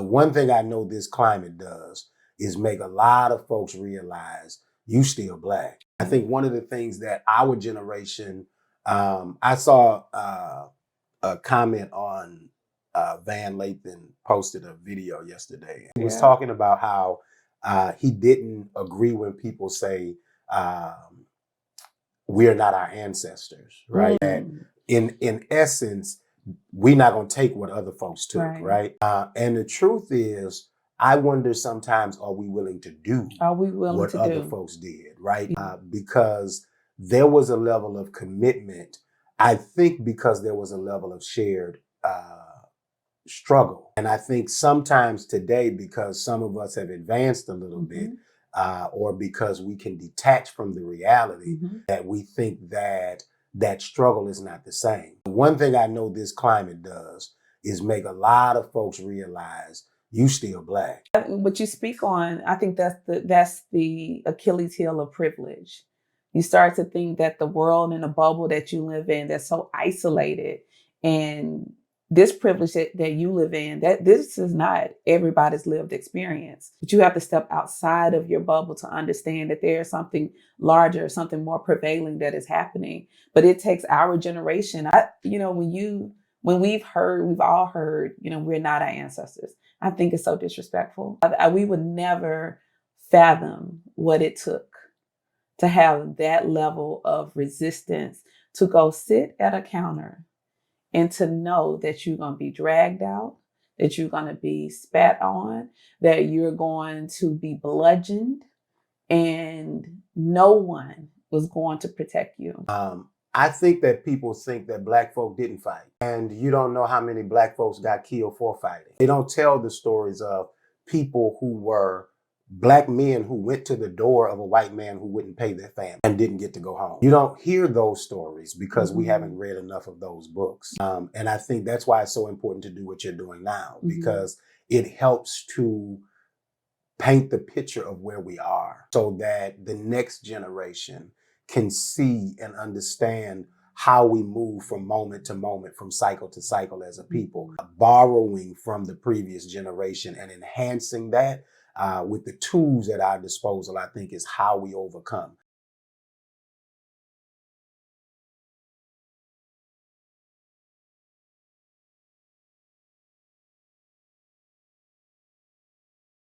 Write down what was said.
one thing I know this climate does is make a lot of folks realize you still black. I think one of the things that our generation, I saw a comment on Van Lathan posted a video yesterday. He was talking about how he didn't agree when people say we're not our ancestors, right? That in essence, we're not going to take what other folks took, right? And the truth is, I wonder sometimes, are we willing to do what other folks did, right? Because there was a level of commitment, I think, because there was a level of shared struggle. And I think sometimes today, because some of us have advanced a little bit, or because we can detach from the reality, that we think that that struggle is not the same. One thing I know this climate does is make a lot of folks realize you still black. What you speak on, I think that's the Achilles heel of privilege. You start to think that the world and the bubble that you live in, that's so isolated, and this privilege that you live in, that this is not everybody's lived experience. But you have to step outside of your bubble to understand that there's something larger, something more prevailing that is happening. But it takes our generation. When we've all heard, we're not our ancestors. I think it's so disrespectful. We would never fathom what it took to have that level of resistance to go sit at a counter and to know that you're going to be dragged out, that you're going to be spat on, that you're going to be bludgeoned, and no one was going to protect you. I think that people think that black folk didn't fight. And you don't know how many black folks got killed for fighting. They don't tell the stories of people who were black men who went to the door of a white man who wouldn't pay their family and didn't get to go home. You don't hear those stories because we haven't read enough of those books. And I think that's why it's so important to do what you're doing now, because it helps to paint the picture of where we are so that the next generation can see and understand how we move from moment to moment, from cycle to cycle as a people, borrowing from the previous generation and enhancing that with the tools at our disposal, I think is how we overcome.